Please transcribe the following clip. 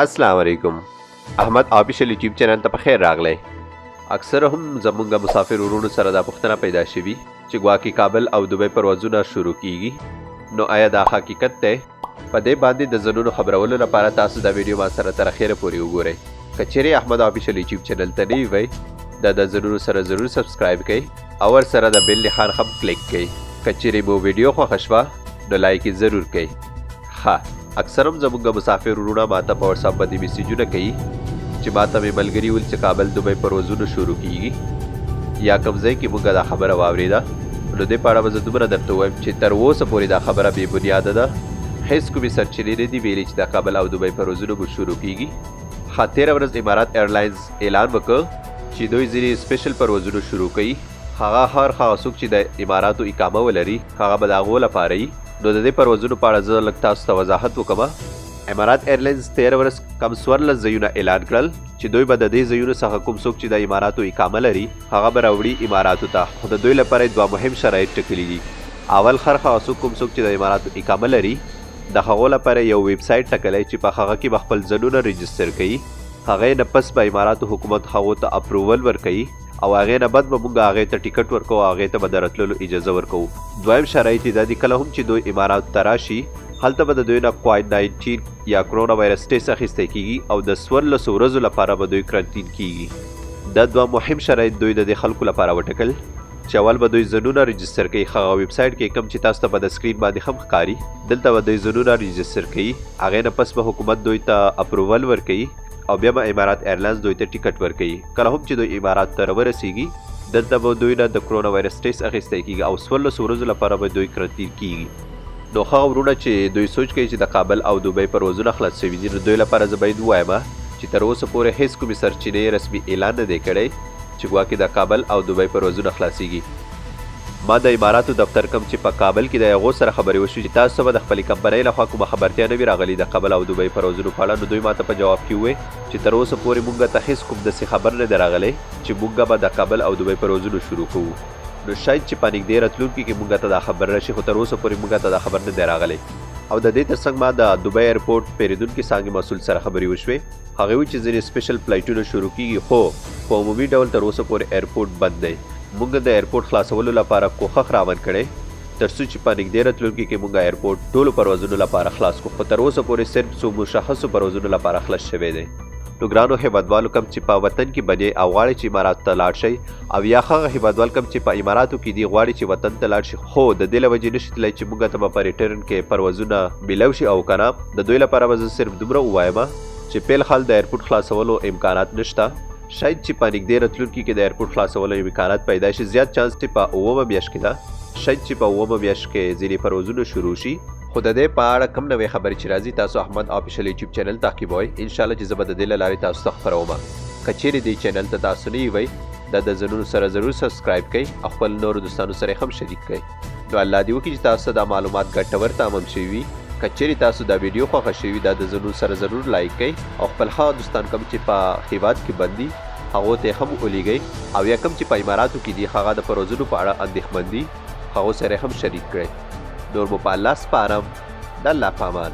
अस्सलाम वालेकुम। احمد آفیشل یوټیوب چینل ته په خیر راغلی. اکثر هم زمونږ مسافر ورونو سره دا پوښتنه پیدا شوي چې ګواکې کابل او دوبۍ پروازونه شروع کیږي، نو آیا دا حقیقت دی؟ په دې باندې د ځنونو خبرولو لپاره تاسو دا ویډیو ما سره تر اخره پورې وګورئ. که چیرې احمد آفیشل یوټیوب چینل ته نوي وئ دا د ځنونو سره ضرور سبسکرایب کړئ او ورسره د بیل نښان هم کلیک کړئ. که چیرې مو ویډیو خوښه شوه نو لایک یې ضرور کړئ. ښه، اکثر هم زمونږ مسافر ورونه ماته په واتساپ باندې میسیجونه کوي چې ماته مې ملګري ول چې کابل دوبۍ پروازونه شروع کیږي یا کوم ځای کې موږ دا خبره واورېده، نو دې په اړه به زه دومره درته ووایم چې تر اوسه پورې دا خبره بې بنیاده ده. هېڅ کومې سرچینې نه دي ویلي چې دا کابل او دوبۍ پروازونه به شروع کیږي. ښه، تېره ورځ امارات ایرلاینز اعلان وکړ چې دوی ځینې سپیشل پروازونه شروع کوي. هغه څوک چې د اماراتو اقامه ولري هغه به د هغو لپاره وي. نو د دې پروازونو په اړه زه لږ تاسو ته وضاحت وکړم. امارات ایرلاینز 13 ورځ کم 14 ځایونه اعلان کړل چې دوی به د دې ځایونو څخه کوم څوک چې د اماراتو اقامه لري هغه به راوړي اماراتو ته. خو د دوی لپاره دوه مهم شرایط ټاکلي دي. اول کوم څوک چې د اماراتو اقامه لري د هغو لپاره یو ویب سایټ ټاکلی چې په هغه کې به خپل ځانونه رجسټر کوي. هغې نه پس به اماراتو حکومت هغو ته اپروول ورکوي او هغې نه بعد به موږ هغې ته ټیکټ ورکوو او هغې ته به د راتللو اجازه ورکوو. دویم شرایط یې دا دي کله هم چې دوی اماراتو ته راشي هلته به د دوی نه کووډ-19 یا کرونا وایرس ټیسټ اخیستی کیږي او د 14 ورځو لپاره به دوی کرنټین کیږي. دا دوه مهم شرایط دوی د دې خلکو لپاره وټاکل چې اول به دوی ځانونه رجسټر کوي. هغه ویب سایټ کې کوم چې تاسو ته په د سکرین باندې هم ښکاري دلته به دوی ځانونه رجسټر کوي. هغې نه پس به حکومت دوی ته اپروول ورکوي او بیا به امارات ایرلاینز دوی ته ټیکټ ورکوي. کله هم چې دوی امارات ته راورسیږي دلته به دوی نه د کرونا وایرس ټیسټ اخیستی کیږي او 14 ورځو لپاره به دوی کرنټین کیږي. نو هغه ورونه چې دوی سوچ کوي چې د کابل او دوبۍ پروازونه خلاص شوي دي، نو دوی لپاره زه باید ووایم چې تر اوسه پورې هېڅ کومې سرچینې رسمي اعلان نه دی کړی چې ګواکې د کابل او دوبۍ پروازونه خلاصیږي. ما د اماراتو دفتر کوم چې په کابل کې د هغو سره خبرې وشوې چې تاسو به د خپلې کمپنۍ لخوا کومه خبرتیا نه وي راغلې د کابل او دوبۍ پروازونو په اړه، نو دوی ماته په جواب کې وویل چې تر اوسه پورې موږ ته هېڅ کوم داسې خبر نه دی راغلی چې موږ به د کابل او دوبۍ پروازونه شروع کوو. نو شاید چې په نږدې راتلونکي کې موږ ته دا خبر راشي، خو تر اوسه پورې موږ ته دا خبر نه دی راغلی. او د دې ترڅنګ ما د دوبۍ ایرپورټ پیرودونکي څانګې مسؤل سره خبرې وشوې. هغې وویل چې ځینې سپیشل فلایټونه شروع کیږي خو په عمومي ډول تر اوسه پورې ایرپورټ بند دی. موږ د ایرپورټ خلاصولو لپاره کوښښ راون کړی تر څو چې په نږدې راتلونکي کې موږ ایرپورټ ټولو پروازونو لپاره خلاص کړو، خو تر اوسه پورې صرف څو مشخصو پروازونو لپاره خلاص شوی دی. نو ګرانو هیوادوالو کوم چې په وطن کې بنې او غواړئ چې اماراتو ته لاړ شئ، او یا هغه هیوادوال کوم چې په اماراتو کې دي غواړي چې وطن ته لاړ شي خو د دې له وجې نشي تللی چې موږ ته به په ریټرن کې پروازونه میلاو شي او که نه، د دوی لپاره به زه صرف دومره ووایم چې فی الحال د ایرپورټ خلاصولو امکانات نشته. شاید چې په نږدې راتلونکي کې د ایرپورټ خلاصولو امکانات پیدا شي. زیات چانس چې په 9مه میاشت کې ده، شاید چې په 9مه میاشت کې ځینې پروازونه شروع شي. خو د دې په اړه کوم نوې خبرې چې راځي تاسو احمد آفیشل یوټیوب چینل تعقیبوئ. انشاءالله چې زه به د دې له لارې تاسو ته خپروم. که چیرې دې چینل ته تاسو نه وئ دا د ځانونو سره ضرور سبسکرایب کړئ او خپل نورو دوستانو سره هم شریک کړئ. نو الله دې وکړي چې تاسو دا معلومات ګټور تمام شوي وي. که چیرې تاسو دا ویډیو خوښه شوي دا د ځانونو سره ضرور لایک کړئ او خپل هغه دوستان کوم چې په هیواد کې بندي هغو ته هم ولیږئ، او یا کوم چې په اماراتو کې دي هغه د پروازونو په اړه اندېښمن دي هغو سره هم شریک کړئ. نور مو په الله سپارم. د الله په امان.